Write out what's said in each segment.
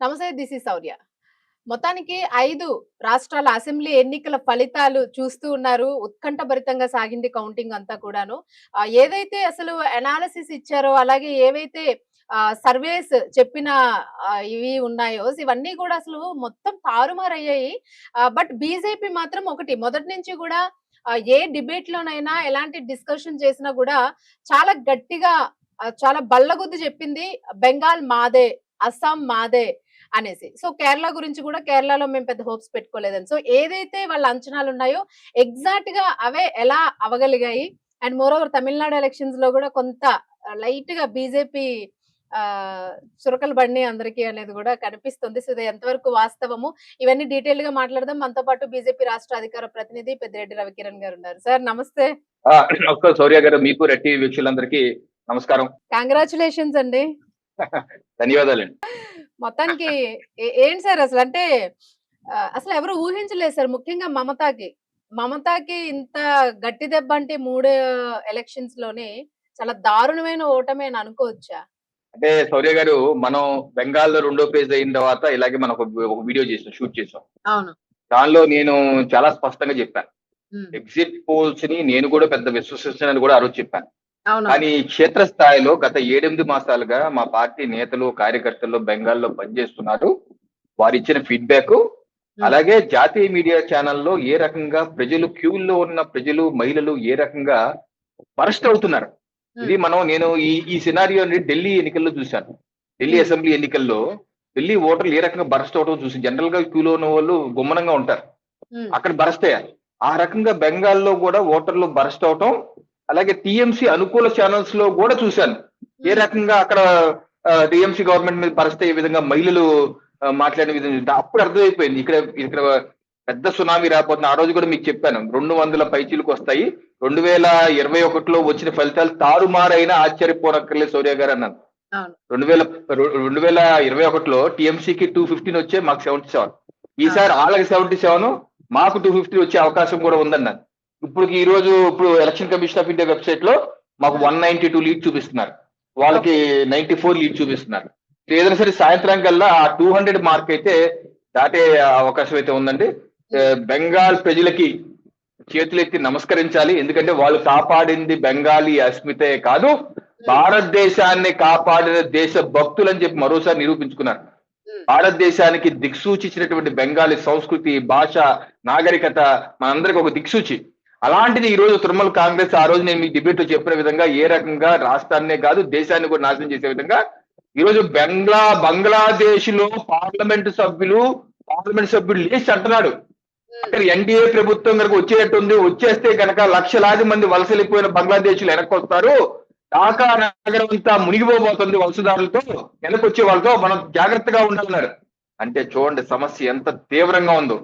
నమస్తే. This is శౌర్య. మొత్తానికి 5 రాష్ట్రాల అసెంబ్లీ ఎన్నికల ఫలితాలు చూస్తూ ఉన్నారు. ఉత్కంఠభరితంగా సాగింది కౌంటింగ్ అంతా కూడాను. ఏదైతే అసలు అనాలిసిస్ ఇచ్చారో, అలాగే ఏవైతే సర్వేస్ చెప్పిన ఇవి ఉన్నాయో, ఇవన్నీ కూడా అసలు మొత్తం తారుమారయ్యాయి. బట్ బీజేపీ మాత్రం ఒకటి మొదటి నుంచి కూడా ఏ డిబేట్‌లోనైనా ఎలాంటి డిస్కషన్ చేసినా కూడా చాలా గట్టిగా చాలా బల్లగుద్ది చెప్పింది. బెంగాల్ మాదే, అస్సాం మాదే అనేసి. సో, కేరళ గురించి కూడా కేరళలో మేము పెద్ద హోప్స్ పెట్టుకోలేదని. సో, ఏదైతే వాళ్ళ అంచనాలున్నాయో ఎగ్జాక్ట్‌గా అవే ఎలా అవ్వగలిగాయి. అండ్ మోరోవర్ తమిళనాడు ఎలక్షన్స్‌లో కూడా కొంత లైట్‌గా బీజేపీ చురకలు బడినయి అందరికి అనేది కూడా కనిపిస్తుంది. సో, ఇది ఎంతవరకు వాస్తవము, ఇవన్నీ డీటెయిల్‌గా మాట్లాడదాం. మనతో పాటు బీజేపీ రాష్ట్ర అధికార ప్రతినిధి పెద్దిరెడ్డి రవికిరణ్ గారు ఉన్నారు. సార్ నమస్తే. నమస్కారం సౌర్య గారు, మీకు రెట్టి వీక్షకులందరికీ నమస్కారం. కంగ్రాచులేషన్స్ అండి. ధన్యవాదాలండి. మొత్తానికి ఏంటి సార్ అసలు అంటే అసలు ఎవరు ఊహించలేదు సార్. ముఖ్యంగా మమతాకి ఇంత గట్టి దెబ్బ అంటే 3 ఎలక్షన్స్ లోనే చాలా దారుణమైన ఓటమి అని అనుకోవచ్చా? అంటే సౌర్య గారు, మనం బెంగాల్లో రెండో ఫేజ్ అయిన తర్వాత ఇలాగే మనం ఒక వీడియో షూట్ చేసాం. అవును. దానిలో నేను చాలా స్పష్టంగా చెప్పాను. ఎగ్జిట్ పోల్స్ ని నేను కూడా పెద్ద విశ్వసిస్తున్నానని కూడా ఆ రోజు చెప్పాను. కానీ క్షేత్రస్థాయిలో గత 7-8 మాసాలుగా మా పార్టీ నేతలు, కార్యకర్తలు బెంగాల్లో పనిచేస్తున్నారు. వారు ఇచ్చిన ఫీడ్బ్యాక్, అలాగే జాతీయ మీడియా ఛానల్లో ఏ రకంగా ప్రజలు, క్యూల్లో ఉన్న ప్రజలు, మహిళలు ఏ రకంగా బరస్ట్ అవుతున్నారు. ఇది నేను ఈ సినారియోని ఢిల్లీ ఎన్నికల్లో చూశాను. ఢిల్లీ అసెంబ్లీ ఎన్నికల్లో ఢిల్లీ ఓటర్లు ఏ రకంగా బరస్ట్ అవటం చూసి, జనరల్ గా క్యూలో ఉన్న వాళ్ళు గుమ్మనంగా ఉంటారు, అక్కడ బరస్ట్ అయ్యారు. ఆ రకంగా బెంగాల్లో కూడా ఓటర్లు బరస్ట్ అవటం, అలాగే టీఎంసీ అనుకూల ఛానల్స్ లో కూడా చూశాను ఏ రకంగా అక్కడ టీఎంసీ గవర్నమెంట్ మీద బరస్ట్ అయ్యే విధంగా మహిళలు మాట్లాడిన విధంగా. అప్పుడు అర్థమైపోయింది ఇక్కడ పెద్ద సునామీ రాబోతుంది. ఆ రోజు కూడా మీకు చెప్పాను, 200 పైచీలకు వస్తాయి. 2021లో వచ్చిన ఫలితాలు తారుమారైనా ఆశ్చర్యపోనక్కర్లేదు సౌర్య గారు అన్నాను. 2021లో టీఎంసీకి 215 వచ్చే, మాకు 77. ఈసారి వాళ్ళకి 77, మాకు 250 వచ్చే అవకాశం కూడా ఉందన్నాను. ఇప్పుడు election commission of India website లో మాకు 192 లీడ్ చూపిస్తున్నారు, వాళ్ళకి 94 లీడ్ చూపిస్తున్నారు. ఏదైనా సరే సాయంత్రం కల్లా ఆ 200 మార్క్ అయితే దాటే అవకాశం అయితే ఉందండి. బెంగాల్ ప్రజలకి చేతులెత్తి నమస్కరించాలి. ఎందుకంటే వాళ్ళు కాపాడింది బెంగాలీ అస్మితే కాదు, భారతదేశాన్ని కాపాడిన దేశ భక్తులు అని చెప్పి మరోసారి నిరూపించుకున్నారు. భారతదేశానికి దిక్సూచి ఇచ్చినటువంటి బెంగాలీ సంస్కృతి, భాష, నాగరికత మనందరికి ఒక దిక్సూచి. అలాంటిది ఈ రోజు తృణమూల్ కాంగ్రెస్, ఆ రోజు నేను మీ డిబేట్ లో చెప్పిన విధంగా ఏ రకంగా రాష్ట్రాన్నే కాదు దేశాన్ని కూడా నాశనం చేసే విధంగా ఈరోజు బంగ్లాదేశ్ లో పార్లమెంట్ సభ్యులు లేచి అంటున్నాడు, అక్కడ ఎన్డీఏ ప్రభుత్వం కనుక వచ్చేటట్టుంది, వచ్చేస్తే కనుక లక్షలాది మంది వలసలిపోయిన బంగ్లాదేశ్ లో వెనక్కి వస్తారు, ఢాకా నగరం అంతా మునిగిపోబోతుంది వలసదారులతో, వెనక్కి వచ్చే వాళ్ళతో మనం జాగ్రత్తగా ఉండాలన్నారు. అంటే చూడండి సమస్య ఎంత తీవ్రంగా ఉందో.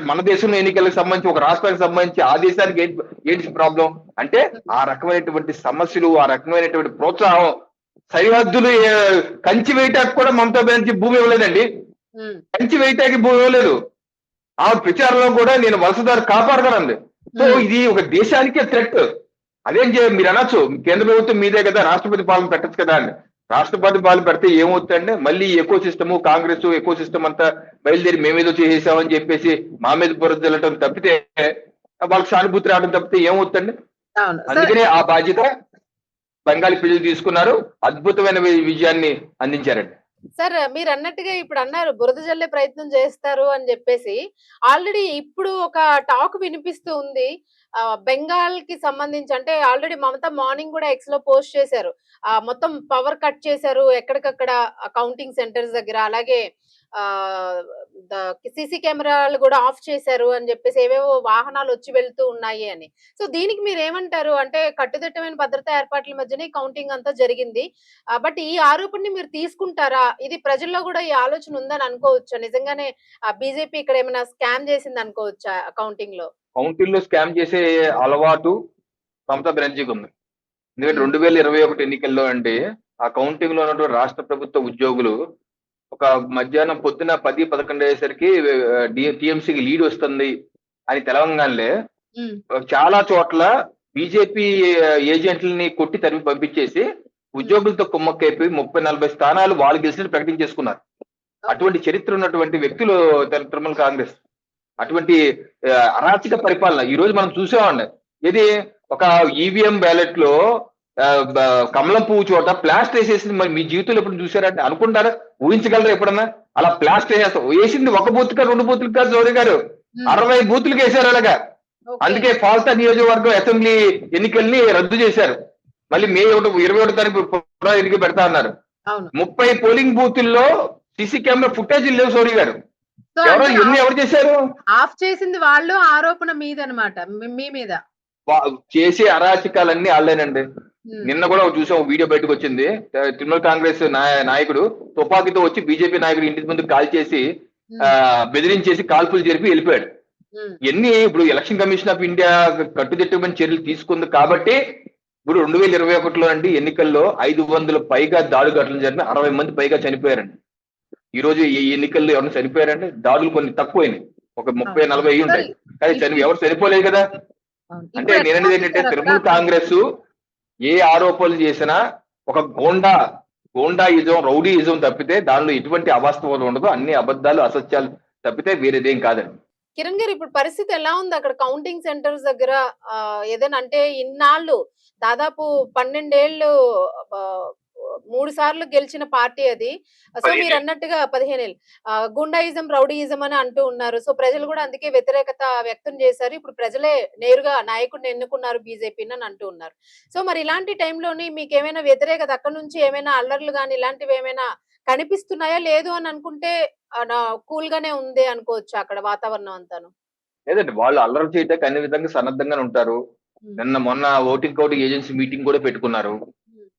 మన దేశంలో ఎన్నికలకు సంబంధించి, ఒక రాష్ట్రానికి సంబంధించి ఆ దేశానికి ఏంటి ప్రాబ్లం అంటే, ఆ రకమైనటువంటి సమస్యలు, ఆ రకమైనటువంటి ప్రోత్సాహం, సరిహద్దులు కంచి వేయటానికి కూడా మమతా బెనర్జీ భూమి ఇవ్వలేదండి. కంచి వేయటానికి భూమి ఇవ్వలేదు. ఆ ప్రచారంలో కూడా నేను వలసదారు కాపాడగలండి. సో ఇది ఒక దేశానికే థ్రెట్. అదేం మీరు అనొచ్చు, కేంద్ర ప్రభుత్వం మీదే కదా, రాష్ట్రపతి పాలన పెట్టచ్చు కదా అండి. రాష్ట్రపతి పాలన పెడితే ఏమవుతుందండి, మళ్ళీ eco system, Congress eco system అంతా బయలుదేరి మేమేదో చేసేసామని చెప్పేసి మా మీద బురద జల్లటం తప్పితే, వాళ్ళకి సానుభూతి రావడం తప్పితే ఏమవుతుందండి. అందుకనే ఆ బాధ్యత బెంగాలీ ప్రజలు తీసుకున్నారు, అద్భుతమైన విజయాన్ని అందించారండి. సార్ మీరు అన్నట్టుగా ఇప్పుడు అన్నారు బురద జల్లే ప్రయత్నం చేస్తారు అని చెప్పేసి, ఆల్రెడీ ఇప్పుడు ఒక టాక్ వినిపిస్తూ ఉంది. బెంగాల్ కి సంబంధించి అంటే ఆల్రెడీ మమతా మార్నింగ్ కూడా ఎక్స్ లో పోస్ట్ చేశారు. మొత్తం పవర్ కట్ చేశారు ఎక్కడికక్కడ కౌంటింగ్ సెంటర్స్ దగ్గర, అలాగే సీసీ కెమెరాలు కూడా ఆఫ్ చేశారు అని చెప్పేసి, ఏవేవో వాహనాలు వచ్చి వెళ్తూ ఉన్నాయి అని. సో దీనికి మీరు ఏమంటారు? అంటే కట్టుదిట్టమైన భద్రతా ఏర్పాట్ల మధ్యనే కౌంటింగ్ అంతా జరిగింది. బట్ ఈ ఆరోపణని మీరు తీసుకుంటారా? ఇది ప్రజల్లో కూడా ఈ ఆలోచన ఉందని అనుకోవచ్చా? నిజంగానే బీజేపీ ఇక్కడ ఏమైనా స్కామ్ చేసింది అనుకోవచ్చా కౌంటింగ్ లో? కౌంటింగ్ లో స్కామ్ చేసే అలవాటు మమతా బెనర్జీకి ఉంది. ఎందుకంటే 2021 ఎన్నికల్లో అండి, ఆ కౌంటింగ్ లో ఉన్నటువంటి రాష్ట్ర ప్రభుత్వ ఉద్యోగులు ఒక మధ్యాహ్నం పొద్దున 10-11 అయ్యేసరికి టీఎంసీకి లీడ్ వస్తుంది అని తెలవంగానే చాలా చోట్ల బీజేపీ ఏజెంట్లని కొట్టి తరిమి పంపించేసి ఉద్యోగులతో కుమ్మక్కైపోయి 30-40 స్థానాలు వాళ్ళు గెలిచినట్టు ప్రకటించేసుకున్నారు. అటువంటి చరిత్ర ఉన్నటువంటి వ్యక్తులు తృణమూల్ కాంగ్రెస్. అటువంటి అరాచక పరిపాలన ఈ రోజు మనం చూసామండి. ఇది ఒక ఈవీఎం బ్యాలెట్ లో కమలం పువ్వు చోట ప్లాస్టర్ వేసేసింది. మరి మీ జీవితంలో ఎప్పుడు చూసారంటే అనుకుంటారా, ఊహించగలరా ఎప్పుడన్నా? అలా ప్లాస్టర్ వేసేస్తాం. వేసింది ఒక బూత్ కాదు, 2 బూతులు కాదు జోరి గారు, 60 బూతులకు వేశారు అలాగా. అందుకే ఫాల్తా నియోజకవర్గం అసెంబ్లీ ఎన్నికల్ని రద్దు చేశారు. మళ్ళీ మే 21 తారీఖు ఎన్నిక పెడతా అన్నారు. 30 పోలింగ్ బూతుల్లో సీసీ కెమెరా ఫుటేజ్ లేవు సోరీ గారు. ఎవరు చేశారు? ఆఫ్ చేసింది వాళ్ళు, ఆరోపణ మీద అనమాట, మీ మీద చేసే అరాచకాలన్నీ వాళ్ళేనండి. నిన్న కూడా చూసాం, వీడియో బయటకు వచ్చింది. తృణమూల్ కాంగ్రెస్ నాయకుడు తుపాకీతో వచ్చి బీజేపీ నాయకుడు ఇంటి ముందు కాల్ చేసి బెదిరించేసి కాల్పులు జరిపి వెళ్ళిపోయాడు. ఇవన్నీ ఇప్పుడు ఎలక్షన్ కమిషన్ ఆఫ్ ఇండియా కట్టుదిట్టమైన చర్యలు తీసుకుంది కాబట్టి ఇప్పుడు 2021లో అండి ఎన్నికల్లో 500 పైగా దాడులు ఘటనలు జరిగిన 60 మంది పైగా చనిపోయారండి. ఈ రోజు ఈ ఎన్నికల్లో ఎవరైనా చనిపోయారంటే దాడులు కొన్ని తక్కువైనాయి, ఒక 30-40 అయ్యి ఉంటాయి, కానీ ఎవరు చనిపోలేదు కదా. అంటే నేననేది ఏంటంటే తృణమూల్ కాంగ్రెస్ ఏ ఆరోపణలు చేసినా ఒక గోండాయిజం, రౌడీయిజం తప్పితే దానిలో ఎటువంటి అవాస్తవం ఉండదు. అన్ని అబద్ధాలు, అసత్యాలు తప్పితే వేరేదేం కాదండి. కిరణ్ గారు, ఇప్పుడు పరిస్థితి ఎలా ఉంది అక్కడ కౌంటింగ్ సెంటర్స్ దగ్గర? ఏదైనా అంటే ఇన్నాళ్ళు దాదాపు 12 ఏళ్ళు 3 సార్లు గెలిచిన పార్టీ అది. సో మీరు అన్నట్టుగా 15 ఏళ్ళు గుండాయిజం, రౌడీయిజం అని అంటూ ఉన్నారు. సో ప్రజలు కూడా అందుకే వ్యతిరేకత వ్యక్తం చేశారు. ఇప్పుడు ప్రజలే నేరుగా నాయకుడిని ఎన్నుకున్నారు బీజేపీని అని అంటూ ఉన్నారు. సో మరి ఇలాంటి టైంలోని మీకు ఏమైనా వ్యతిరేకత అక్కడ నుంచి ఏమైనా అల్లర్లు కానీ ఇలాంటివి ఏమైనా కనిపిస్తున్నాయా? లేదు అని అనుకుంటే కూల్ గానే ఉంది అనుకోవచ్చు అక్కడ వాతావరణం అంతాను? లేదండి, వాళ్ళు అల్లరి చేయడానికి అన్ని విధంగా సన్నద్ధంగానే ఉంటారు. మొన్న ఓటింగ్ ఏజెన్సీ మీటింగ్ కూడా పెట్టుకున్నారు.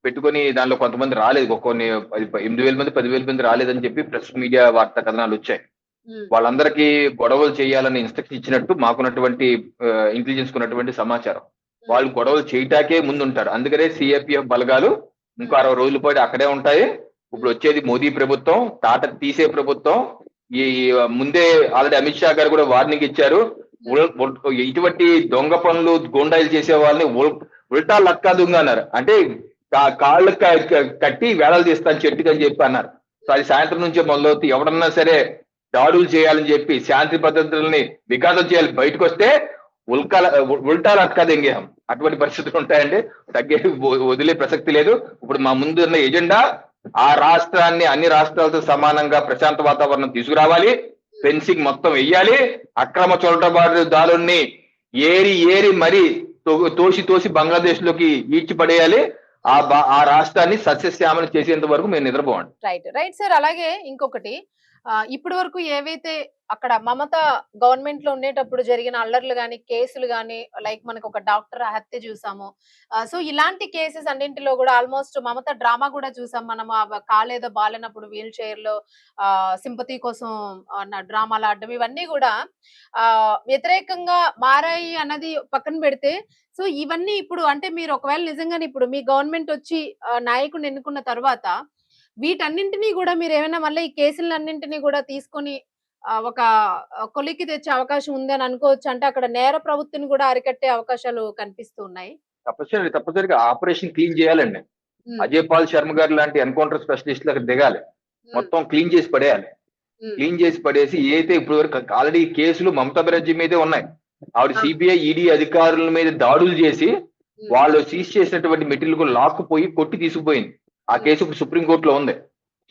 పెట్టుకుని దానిలో కొంతమంది రాలేదు, కొన్ని 8,000 మంది 10,000 మంది రాలేదని చెప్పి ప్రెస్ మీడియా వార్తా కథనాలు వచ్చాయి. వాళ్ళందరికీ గొడవలు చేయాలని ఇన్స్ట్రక్షన్ ఇచ్చినట్టు మాకున్నటువంటి ఇంటెలిజెన్స్ కున్నటువంటి సమాచారం. వాళ్ళు గొడవలు చేయటాకే ముందుంటారు. అందుకనే సిఆర్పిఎఫ్ బలగాలు ఇంకో 60 రోజుల పాటు అక్కడే ఉంటాయి. ఇప్పుడు వచ్చేది మోదీ ప్రభుత్వం, తాట తీసే ప్రభుత్వం. ఈ ముందే ఆల్రెడీ అమిత్ షా గారు కూడా వార్నింగ్ ఇచ్చారు, ఇటువంటి దొంగ పనులు గోండాయిలు చేసే వాళ్ళని ఉల్టా లక్కా దొంగ అన్నారు. అంటే కాళ్ళు కట్టి వేళలు తీస్తాను చెట్టుకి అని చెప్పి అన్నారు. సో అది సాయంత్రం నుంచే మొదలవుతుంది. ఎవరన్నా సరే దాడులు చేయాలని చెప్పి శాంతి భద్రతల్ని విఘాతం చేయాలి, బయటకు వస్తే ఉల్టా లక్కా దెంగేహం. అటువంటి పరిస్థితులు ఉంటాయండి, తగ్గే వదిలే ప్రసక్తి లేదు. ఇప్పుడు మా ముందు ఉన్న ఎజెండా ఆ రాష్ట్రాన్ని అన్ని రాష్ట్రాలతో సమానంగా ప్రశాంత వాతావరణం తీసుకురావాలి, ఫెన్సింగ్ మొత్తం వెయ్యాలి, అక్రమ చొరటబాటుదారుల్ని ఏరి మరీ తోసి బంగ్లాదేశ్ లోకి ఈడ్చిపడేయాలి. ఆ రాష్ట్రాన్ని సస్యశ్యామలు చేసేంత వరకు మేము నిద్రపోవండి. Right sir. అలాగే ఇంకొకటి, ఇప్పటి వరకు ఏవైతే అక్కడ మమత గవర్నమెంట్ లో ఉండేటప్పుడు జరిగిన అల్లర్లు గాని, కేసులు గాని, లైక్ మనకు ఒక డాక్టర్ హత్య చూసాము. సో ఇలాంటి కేసెస్ అన్నింటిలో కూడా ఆల్మోస్ట్ మమత డ్రామా కూడా చూసాం మనం. కాలేదో బాలేనప్పుడు వీల్ చైర్ లో సింపతి కోసం డ్రామాలు ఆడడం, ఇవన్నీ కూడా వ్యతిరేకంగా మారాయి అన్నది పక్కన పెడితే, సో ఇవన్నీ ఇప్పుడు అంటే మీరు ఒకవేళ నిజంగానే ఇప్పుడు మీ గవర్నమెంట్ వచ్చి నాయకుడిని ఎన్నుకున్న తర్వాత వీటన్నింటినీ కూడా మీరు ఏమైనా మళ్ళీ ఈ కేసులన్నింటినీ కూడా తీసుకొని ఒక కొలిక్కి తెచ్చే అవకాశం ఉంది అని అనుకోవచ్చు? అంటే అక్కడ నేర ప్రవృత్తిని కూడా అరికట్టే అవకాశాలు కనిపిస్తూ ఉన్నాయి. తప్పనిసరిగా ఆపరేషన్ క్లీన్ చేయాలండి. అజయ్ పాల్ శర్మ గారు లాంటి ఎన్కౌంటర్ స్పెషలిస్టులు అక్కడ దిగాలి, మొత్తం క్లీన్ చేసి పడేయాలి. క్లీన్ చేసి పడేసి ఏదైతే ఇప్పుడు వరకు ఆల్రెడీ కేసులు మమతా బెనర్జీ మీదే ఉన్నాయి. ఆవిడ సిబిఐ ఈడీ అధికారుల మీద దాడులు చేసి వాళ్ళు సీజ్ చేసినటువంటి మెటీరియల్ కూడా లాక్కుపోయి కొట్టి తీసుకుపోయింది. ఆ కేసు సుప్రీంకోర్టులో ఉంది.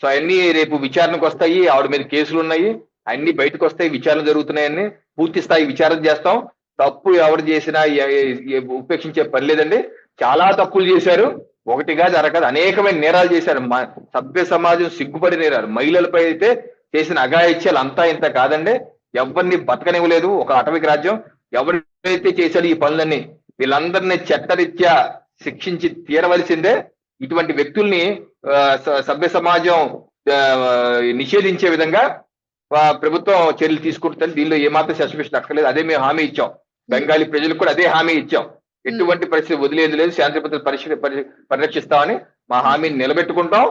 సో అవన్నీ రేపు విచారణకు వస్తాయి. ఆవిడ మీద కేసులు ఉన్నాయి, అన్ని బయటకు వస్తాయి, విచారణ జరుగుతున్నాయని పూర్తి స్థాయి విచారణ చేస్తాం. తప్పు ఎవరు చేసినా ఉపేక్షించే పని లేదండి. చాలా తప్పులు చేశారు, ఒకటి కాదు అరకాదు, అనేకమైన నేరాలు చేశారు. సభ్య సమాజం సిగ్గుపడి నేరాలు. మహిళలపై అయితే చేసిన అఘాయిత్యాలు అంతా ఇంత కాదండి. ఎవరిని బతకనివ్వలేదు ఒక అటవిక రాజ్యం. ఎవరైతే చేశారు ఈ పనులన్నీ వీళ్ళందరినీ చట్టరీత్యా శిక్షించి తీరవలసిందే. ఇటువంటి వ్యక్తుల్ని సభ్య సమాజం నిషేధించే విధంగా ప్రభుత్వం చర్యలు తీసుకుంటుంది. దీనిలో ఏమాత్రం సస్పెషన్ అక్కర్లేదు. అదే మేము హామీ ఇచ్చాం, బెంగాలీ ప్రజలకు కూడా అదే హామీ ఇచ్చాం. ఎటువంటి పరిస్థితి వదిలేదు లేదు, శాంతి భద్రత పరిరక్షిస్తామని మా హామీని నిలబెట్టుకుంటాం.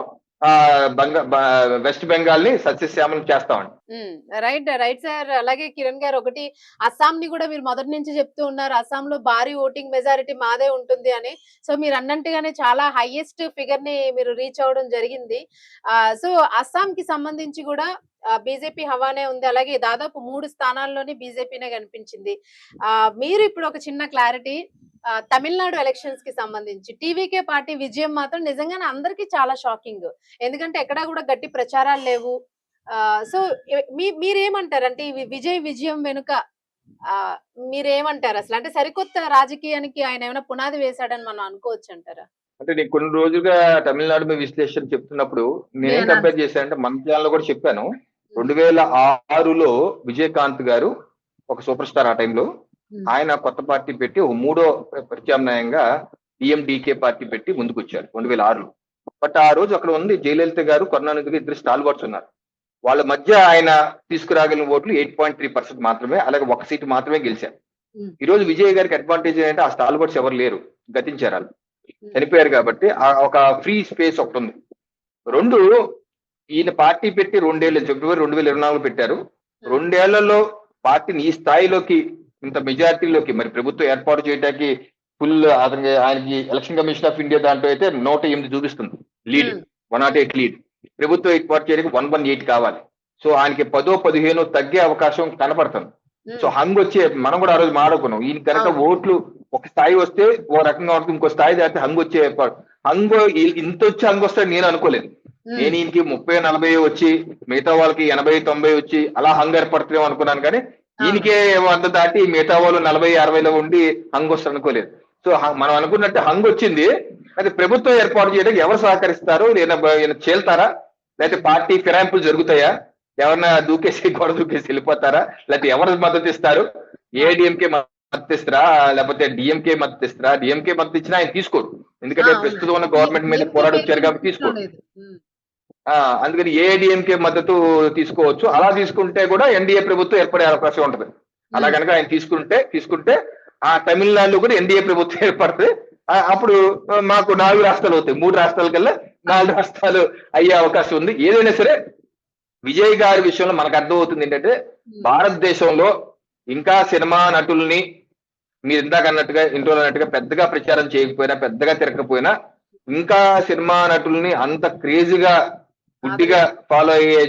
వెస్ట్ బెంగాల్ ని సస్యశ్యామలం చేస్తామండి. Right sir. అలాగే కిరణ్ గారు, ఒకటి అస్సాం ని కూడా మీరు మొదటి నుంచి చెప్తూ ఉన్నారు, అస్సాంలో భారీ ఓటింగ్ మెజారిటీ మాదే ఉంటుంది అని. సో మీరు అన్నట్టుగానే చాలా హైయెస్ట్ ఫిగర్ ని మీరు రీచ్ అవ్వడం జరిగింది. సో అస్సాం కి సంబంధించి కూడా బీజేపీ హవానే ఉంది. అలాగే దాదాపు 3 స్థానాల్లోని బీజేపీనే కనిపించింది. మీరు ఇప్పుడు ఒక చిన్న క్లారిటీ, తమిళనాడు ఎలక్షన్స్ కి సంబంధించి టీవీకే పార్టీ విజయం మాత్రం నిజంగానే అందరికీ చాలా షాకింగ్. ఎందుకంటే ఎక్కడా కూడా గట్టి ప్రచారాలు లేవు. సో మీరేమంటారు? అంటే ఈ విజయం వెనుక మీరేమంటారు అసలు? అంటే సరికొత్త రాజకీయానికి ఆయన ఏమైనా పునాది వేశాడని మనం అనుకోవచ్చు అంటారా? అంటే నేను కొన్ని రోజులుగా తమిళనాడు మీద విశ్లేషణ చెప్తున్నప్పుడు నేనేం Yeah. కంపేర్ చేశానంటే మన ఛానల్లో కూడా చెప్పాను. 2006లో విజయకాంత్ గారు ఒక సూపర్ స్టార్ ఆ టైంలో. ఆయన కొత్త పార్టీ పెట్టి ఒక మూడో ప్రత్యామ్నాయంగా డిఎండికే పార్టీ పెట్టి ముందుకు వచ్చారు 2006లో. బట్ ఆ రోజు అక్కడ ఉంది జయలలిత గారు, కరుణానిధి గారు, ఇద్దరు స్టాల్ బాట్స్ ఉన్నారు. వాళ్ళ మధ్య ఆయన తీసుకురాగలిగిన ఓట్లు 8.3% మాత్రమే, అలాగే ఒక సీటు మాత్రమే గెలిచారు. ఈ రోజు విజయ్ గారికి అడ్వాంటేజ్ ఏంటంటే ఆ స్టాల్ బాట్స్ ఎవరు లేరు, గతించారు, వాళ్ళు చనిపోయారు. కాబట్టి ఒక ఫ్రీ స్పేస్ ఒకటి ఉంది. 2, ఈయన పార్టీ పెట్టి 2 ఏళ్ళు, ఫిబ్రవరి 2024 పెట్టారు. 2 ఏళ్లలో పార్టీని ఈ స్థాయిలోకి, ఇంత మెజారిటీలోకి, మరి ప్రభుత్వం ఏర్పాటు చేయడానికి ఫుల్ ఆయనకి ఎలక్షన్ కమిషన్ ఆఫ్ ఇండియా దాంట్లో అయితే 108 చూపిస్తుంది లీడ్, 108 లీడ్. ప్రభుత్వం ఏర్పాటు చేయడానికి 118 కావాలి. సో ఆయనకి 10-15 తగ్గే అవకాశం కనపడుతుంది. సో హంగ్ వచ్చే, మనం కూడా ఆ రోజు మాడుకున్నాం, ఈయన కనుక ఓట్లు ఒక స్థాయి వస్తే ఓ రకంగా ఉంటుంది, ఇంకో స్థాయి దాటితే హంగ్ వచ్చే హంగ్ ఇంత వచ్చి హంగ్ వస్తాడు నేను అనుకోలేదు. నేను ఈయనకి 30-40 వచ్చి మిగతా వాళ్ళకి 80-90 వచ్చి అలా హంగ్ ఏర్పడుతున్నాం అనుకున్నాను. కానీ ఈయనకే 100 దాటి మిగతా వాళ్ళు 40-60లో ఉండి హంగ్ వస్తారు అనుకోలేదు. సో మనం అనుకున్నట్టు హంగ్ వచ్చింది. అది ప్రభుత్వం ఏర్పాటు చేయడానికి ఎవరు సహకరిస్తారు, ఈయన చేల్తారా, లేకపోతే పార్టీ ఫిరాయింపులు జరుగుతాయా, ఎవరన్నా గొడవ దూకేసి వెళ్ళిపోతారా, లేకపోతే ఎవరు మద్దతు ఇస్తారు, ఏఐడిఎంకే మద్దతు ఇస్తారా, లేకపోతే డిఎంకే మద్దతు ఇస్తారా? డిఎంకే మద్దతు ఇచ్చినా ఆయన తీసుకోరు, ఎందుకంటే ప్రస్తుతం ఉన్న గవర్నమెంట్ మీద పోరాడొచ్చారు కాబట్టి తీసుకోరు. అందుకని ఏఐడిఎంకే మద్దతు తీసుకోవచ్చు. అలా తీసుకుంటే కూడా ఎన్డీఏ ప్రభుత్వం ఏర్పడే అవకాశం ఉంటుంది. అలా కనుక ఆయన తీసుకుంటే ఆ తమిళనాడులో కూడా ఎన్డీఏ ప్రభుత్వం ఏర్పడుతుంది. అప్పుడు మాకు 4 రాష్ట్రాలు అవుతాయి. 3 రాష్ట్రాల కల్లా 4 రాష్ట్రాలు అయ్యే అవకాశం ఉంది. ఏదైనా సరే విజయ్ గారి విషయంలో మనకు అర్థమవుతుంది ఏంటంటే, భారతదేశంలో ఇంకా సినిమా నటుల్ని మీరు ఇందాక అన్నట్టుగా, ఇంట్లో అన్నట్టుగా పెద్దగా ప్రచారం చేయకపోయినా, పెద్దగా తిరగకపోయినా, ఇంకా సినిమా నటుల్ని అంత క్రేజీగా గుడ్డిగా ఫాలో అయ్యే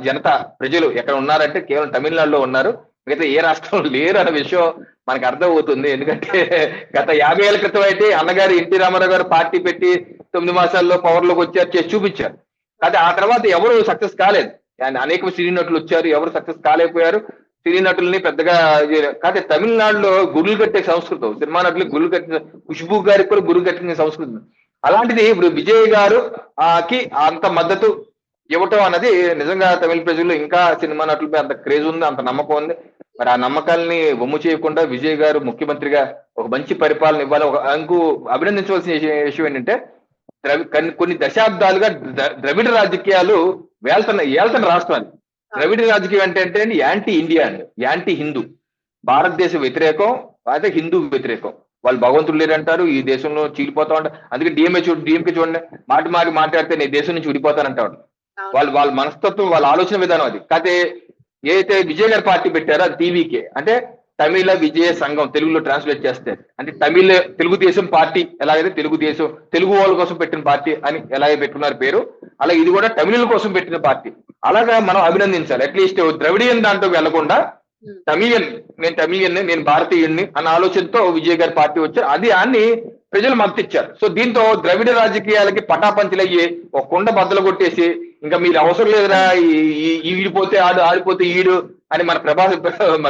జనత ప్రజలు ఎక్కడ ఉన్నారంటే కేవలం తమిళనాడులో ఉన్నారు. మిగతా ఏ రాష్ట్రంలో లేరు అన్న విషయం మనకు అర్థం అవుతుంది. ఎందుకంటే గత 50 ఏళ్ల క్రితం అయితే అన్నగారు ఎన్టీ రామారావు గారు పార్టీ పెట్టి 9 మాసాల్లో పవర్ లోకి వచ్చారు, చేసి చూపించారు. అయితే ఆ తర్వాత ఎవరు సక్సెస్ కాలేదు. అనేక సినీ నటులు వచ్చారు, ఎవరు సక్సెస్ కాలేకపోయారు. సినీ నటుల్ని పెద్దగా కాకపోతే తమిళనాడులో గురులు కట్టే సంస్కృతం, సినిమా నటులకు గురులు కట్టిన, ఖుష్బూ గారికి కూడా గురులు కట్టిన సంస్కృతం. అలాంటిది ఇప్పుడు విజయ్ గారు కి అంత మద్దతు ఇవ్వటం అన్నది నిజంగా తమిళ ప్రజల్లో ఇంకా సినిమా నటులపై అంత క్రేజ్ ఉంది, అంత నమ్మకం ఉంది. మరి ఆ నమ్మకాలని వమ్ము చేయకుండా విజయ్ గారు ముఖ్యమంత్రిగా ఒక మంచి పరిపాలన ఇవ్వాలి. అభినందించవలసిన విషయం ఏంటంటే, కొన్ని దశాబ్దాలుగా ద్రవిడ రాజకీయాలు ఏళ్తున్న రాష్ట్రాలు. ద్రవిడ రాజకీయం అంటే యాంటీ ఇండియా అండి, యాంటీ హిందూ, భారతదేశ వ్యతిరేకం, అయితే హిందూ వ్యతిరేకం. వాళ్ళు భగవంతుడు లేరంటారు, ఈ దేశంలో చీలిపోతా ఉంటారు. అందుకే డిఎంకే చూడండి, మాటి మాట్లాడితే నేను దేశం నుంచి విడిపోతానంటాడు. వాళ్ళ మనస్తత్వం, వాళ్ళ ఆలోచన విధానం అది. కాకపోతే ఏదైతే విజయ్ గారి పార్టీ పెట్టారో అది టీవీకే, అంటే తమిళ విజయ సంఘం, తెలుగులో ట్రాన్స్లేట్ చేస్తే అంటే తెలుగుదేశం పార్టీ ఎలాగైతే తెలుగు వాళ్ళ కోసం పెట్టిన పార్టీ అని ఎలాగే పెట్టుకున్నారు పేరు, అలా ఇది కూడా తమిళుల కోసం పెట్టిన పార్టీ. అలాగా మనం అభినందించాలి. అట్లీస్ట్ ద్రవిడియన్ దాంట్లో వెళ్లకుండా నేను తమిళియన్ని, నేను భారతీయుడిని అన్న ఆలోచనతో విజయ్ గారి పార్టీ వచ్చారు. అది అన్ని ప్రజలు మద్దతు ఇచ్చారు. సో దీంతో ద్రవిడ రాజకీయాలకి పటాపంచలయ్యి ఒక కుండ బద్దలు కొట్టేసి ఇంకా మీరు అవసరం లేదురా, ఈడిపోతే ఆడిపోతే ఈడు అని మన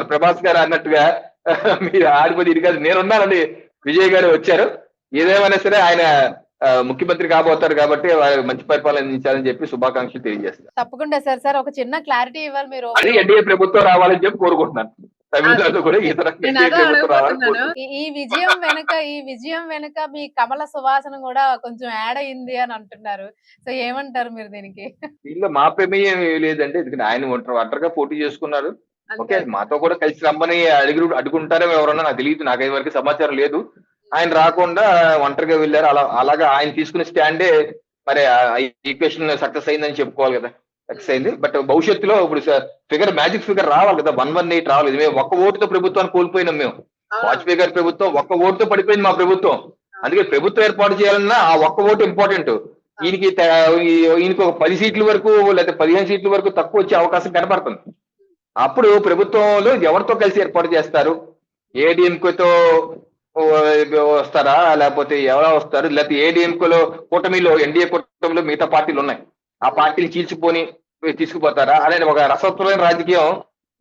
ప్రభాస్ గారు అన్నట్టుగా మీరు ఆడిపోతే ఇది కాదు, నేనున్నానని విజయ్ గారు వచ్చారు. ఏదేమైనా సరే ఆయన ముఖ్యమంత్రి కాబోతారు కాబట్టి మంచి పరిపాలన అందించాలని చెప్పి శుభాకాంక్షలు తెలియజేస్తారు. తప్పకుండా సార్. ఒక చిన్న క్లారిటీ ఇవ్వాలి మీరు. అది ఎన్డీఏ ప్రభుత్వం రావాలని చెప్పి కోరుకుంటున్నాను. తమిళనాడులో కూడా ఈ విజయం వెనుక మీ కమల సువాసన కూడా కొంచెం యాడ్ అయింది అని అంటున్నారు. సో ఏమంటారు మీరు దీనికి? దీనిలో మా ప్రమేయం లేదండి, ఎందుకంటే ఆయన ఒంటరిగా పోటీ చేసుకున్నారు. ఓకే, మాతో కూడా కలిసి రమ్మని అడుగుంటారో ఎవరన్నా నాకు తెలియదు, నాకు వరకు సమాచారం లేదు. ఆయన రాకుండా ఒంటరిగా వెళ్ళారు. అలాగా ఆయన తీసుకునే స్టాండే మరి ఈక్వేషన్ సక్సెస్ అయిందని చెప్పుకోవాలి కదా. సక్సెస్ అయింది. బట్ భవిష్యత్తులో ఇప్పుడు ఫిగర్ మ్యాజిక్ ఫిగర్ రావాలి కదా. 118 రావాలి. మేము ఒక్క ఓటుతో ప్రభుత్వాన్ని కోల్పోయినాం మేము. వాజ్పేయి గారి ప్రభుత్వం ఒక్క ఓటుతో పడిపోయింది మా ప్రభుత్వం. అందుకే ప్రభుత్వం ఏర్పాటు చేయాలన్నా ఆ ఒక్క ఓటు ఇంపార్టెంట్. ఈయనకి ఒక 10 సీట్ల వరకు లేదా 15 సీట్ల వరకు తక్కువ వచ్చే అవకాశం కనపడుతుంది. అప్పుడు ప్రభుత్వంలో ఎవరితో కలిసి ఏర్పాటు చేస్తారు? ఏడీఎంకేతో వస్తారా, లేకపోతే ఎవరా వస్తారు? లేకపోతే ఏడీఎంకేలో కూటమిలో ఎన్డీఏ కూటమిలో మిగతా పార్టీలు ఉన్నాయి, ఆ పార్టీలు చీల్చుకొని తీసుకుపోతారా అనేది ఒక రసవత్తమైన రాజకీయం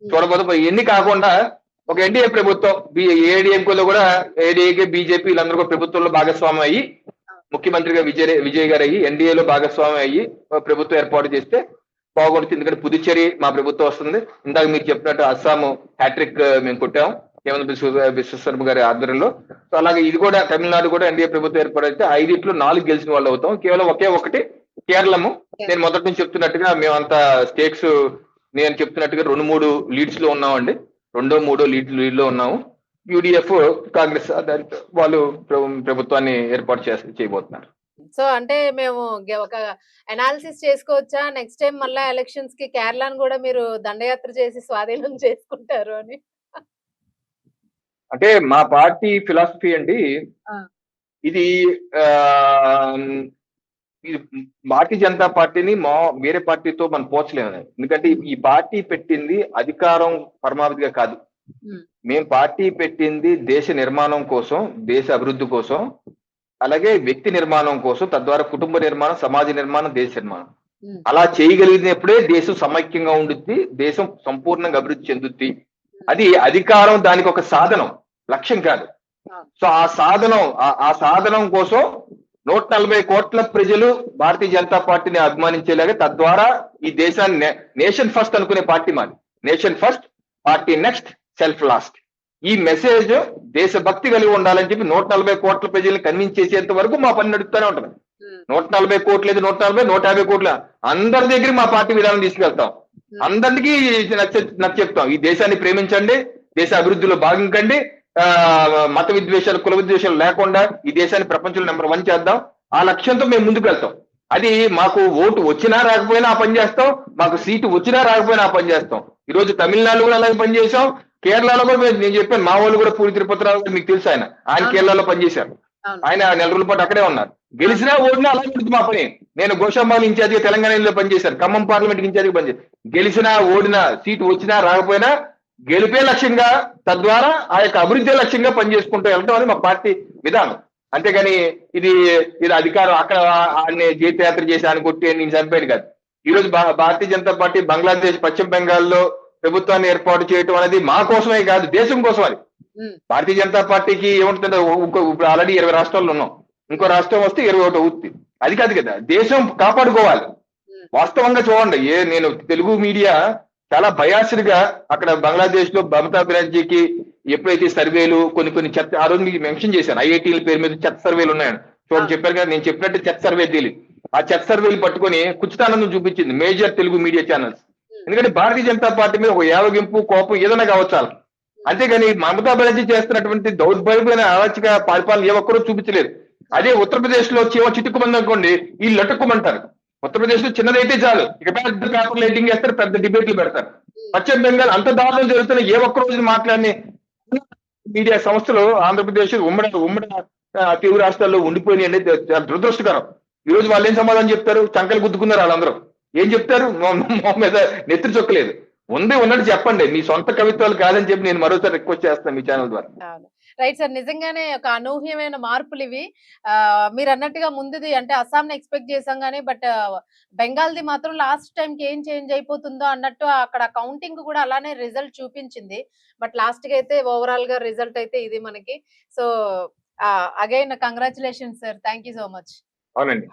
చూడబోతే. ఎన్ని కాకుండా ఒక ఎన్డీఏ ప్రభుత్వం ఏడీఎంకేలో కూడా ఏడీఏకే బీజేపీ వీళ్ళందరూ కూడా ప్రభుత్వంలో భాగస్వామ్యం అయ్యి ముఖ్యమంత్రిగా విజయ్ గారు అయ్యి ఎన్డీఏలో భాగస్వామ్యం అయ్యి ప్రభుత్వం ఏర్పాటు చేస్తే బాగుంటుంది. ఎందుకంటే పుదుచ్చేరి మా ప్రభుత్వం వస్తుంది. ఇందాక మీరు చెప్పినట్టు అస్సాం హ్యాట్రిక్ మేము కొట్టాము హేమంత్ బిశ్వశర్మ గారి ఆధ్వర్యంలో. సో అలాగే ఇది కూడా తమిళనాడు కూడా ఎన్డీఏ ప్రభుత్వం ఏర్పడితే 5 4 గెలిచిన వాళ్ళు అవుతాం. కేవలం ఒకే ఒకటి కేరళము. నేను మొదటి నుంచి చెప్తున్నట్టుగా మేమంతా స్టేట్స్ నేను చెప్తున్నట్టుగా 2-3 లీడ్స్ లో ఉన్నామండి. 2-3 లీడ్ లో ఉన్నాము. యూడిఎఫ్ కాంగ్రెస్ వాళ్ళు ప్రభుత్వాన్ని ఏర్పాటు చేయబోతున్నారు. సో అంటే మేము ఒక అనాలిసిస్ చేసుకోవచ్చా నెక్స్ట్ టైం మళ్ళా ఎలక్షన్స్ కి కేరళను కూడా మీరు దండయాత్ర చేసి స్వాధీనం చేసుకుంటారు అని? అంటే మా పార్టీ ఫిలాసఫీ అండి, ఇది భారతీయ జనతా పార్టీని వేరే పార్టీతో మనం పోల్చలేము. ఎందుకంటే ఈ పార్టీ పెట్టింది అధికారం పరమావధిగా కాదు. మేము పార్టీ పెట్టింది దేశ నిర్మాణం కోసం, దేశ అభివృద్ధి కోసం, అలాగే వ్యక్తి నిర్మాణం కోసం, తద్వారా కుటుంబ నిర్మాణం, సమాజ నిర్మాణం, దేశ నిర్మాణం. అలా చేయగలిగినప్పుడే దేశం సమైక్యంగా ఉండుద్ది, దేశం సంపూర్ణంగా అభివృద్ధి చెందుద్ది. అది అధికారం దానికి ఒక సాధనం, లక్ష్యం కాదు. సో ఆ సాధనం కోసం 140 కోట్ల ప్రజలు భారతీయ జనతా పార్టీని అభిమానించేలాగా, తద్వారా ఈ దేశాన్ని నేషన్ ఫస్ట్ అనుకునే పార్టీ మాది. Nation first, party next, self last. ఈ మెసేజ్ దేశభక్తి కలిగి ఉండాలని చెప్పి 140 కోట్ల ప్రజల్ని కన్విన్స్ చేసేంత వరకు మా పని నడుస్తూనే ఉంటుంది. 140 కోట్లు లేదు, 140, 150 కోట్ల అందరి దగ్గర మా పార్టీ విధానం తీసుకెళ్తాం. అందరికీ నచ్చ చెప్తాం. ఈ దేశాన్ని ప్రేమించండి, దేశ అభివృద్ధిలో భాగంకండి, మత విద్వేషాలు, కుల విద్వేషాలు లేకుండా ఈ దేశాన్ని ప్రపంచంలో నెంబర్ 1 చేద్దాం. ఆ లక్ష్యంతో మేము ముందుకు వెళ్తాం. అది మాకు ఓటు వచ్చినా రాకపోయినా ఆ పని చేస్తాం, మాకు సీటు వచ్చినా రాకపోయినా ఆ పని చేస్తాం. ఈ రోజు తమిళనాడు కూడా అలాగే పనిచేసాం, కేరళలో కూడా నేను చెప్పాను. మా వాళ్ళు కూడా పూరి తిరుపతిరావు మీకు తెలుసు, ఆయన కేరళలో పనిచేశారు. ఆయన 4 రోజుల పాటు అక్కడే ఉన్నారు. గెలిచినా ఓడినా అలాగే ఉంటుంది మా పని. నేను గోషాంబాల్ ఇన్ఛార్జిగా తెలంగాణలో పనిచేశాను, ఖమ్మం పార్లమెంట్ ఇన్ఛార్జిగా పనిచేశాను. గెలిచినా ఓడినా, సీటు వచ్చినా రాకపోయినా గెలిపే లక్ష్యంగా, తద్వారా ఆ యొక్క అభివృద్ధి లక్ష్యంగా పనిచేసుకుంటూ వెళ్ళడం అని మా పార్టీ విధానం. అంతేగాని ఇది అధికారం అక్కడ ఆయన జీతయాత్ర చేసి ఆయన కొట్టి నేను చంపాను కాదు. ఈ రోజు భారతీయ జనతా పార్టీ బంగ్లాదేశ్, పశ్చిమ బెంగాల్లో ప్రభుత్వాన్ని ఏర్పాటు చేయడం అనేది మా కోసమే కాదు, దేశం కోసం. అది భారతీయ జనతా పార్టీకి ఏముంటుందో, ఇప్పుడు ఆల్రెడీ 20 రాష్ట్రాల్లో ఉన్నాం, ఇంకో రాష్ట్రం వస్తే 21 అవుతుంది. అది కాదు కదా, దేశం కాపాడుకోవాలి. వాస్తవంగా చూడండి, నేను తెలుగు మీడియా చాలా బయాస్డ్ గా అక్కడ బంగ్లాదేశ్ లో మమతా బెనర్జీకి ఎప్పుడైతే సర్వేలు కొన్ని చెత్త, ఆ రోజు మీకు మెన్షన్ చేశాను, ఐఐటీల పేరు మీద చెత్త సర్వేలు ఉన్నాయని చూడండి, చెప్పారు కదా. నేను చెప్పినట్టు చెత్త సర్వే తెలియదు. ఆ చెత్త సర్వేలు పట్టుకొని కుచితానందం చూపించింది మేజర్ తెలుగు మీడియా ఛానల్స్. ఎందుకంటే భారతీయ జనతా పార్టీ మీద ఒక యావగింపు, కోపం ఏదైనా కావచ్చు. అంతేగాని మమతా బెనర్జీ చేస్తున్నటువంటి దౌర్భాగ్యమైన అరాచక పరిపాలన ఏ ఒక్కరూ చూపించలేదు. అదే ఉత్తరప్రదేశ్ లో చిటుక్కుమంది అనుకోండి, వీళ్ళు లట్టుకోమంటారు. ఉత్తరప్రదేశ్ లో చిన్నదైతే చాలు, ఇక పెద్ద పేపర్ లైటింగ్ చేస్తారు, పెద్ద డిబేట్లు పెడతారు. పశ్చిమ బెంగాల్ అంత దారుణం జరుగుతున్న ఏ ఒక్క రోజు మాట్లాడిన మీడియా సంస్థలు ఆంధ్రప్రదేశ్ ఉమ్మడి తెలుగు రాష్ట్రాల్లో ఉండిపోయినాయి. దురదృష్టకరం. ఈ రోజు వాళ్ళు ఏం సమాధానం చెప్తారు? చంకలు గుద్దుకున్నారు వాళ్ళందరూ. ఏం చెప్తారు? మా మీద నెత్తి చొక్కలేదు. ఉన్నట్టు చెప్పండి. మీ సొంత కవిత్వాలు కాదని చెప్పి నేను మరోసారి రిక్వెస్ట్ చేస్తాను మీ ఛానల్ ద్వారా. రైట్ సార్, నిజంగానే ఒక అనూహ్యమైన మార్పులు ఇవి. మీరు అన్నట్టుగా ముందుది అంటే అస్సాంని ఎక్స్పెక్ట్ చేసాం కానీ, బట్ బెంగాల్ది మాత్రం లాస్ట్ టైంకి ఏం చేంజ్ అయిపోతుందో అన్నట్టు అక్కడ కౌంటింగ్ కూడా అలానే రిజల్ట్ చూపించింది. బట్ లాస్ట్ కి అయితే ఓవరాల్ గా రిజల్ట్ అయితే ఇది మనకి. So again congratulation sir, thank you so much. అవునండి.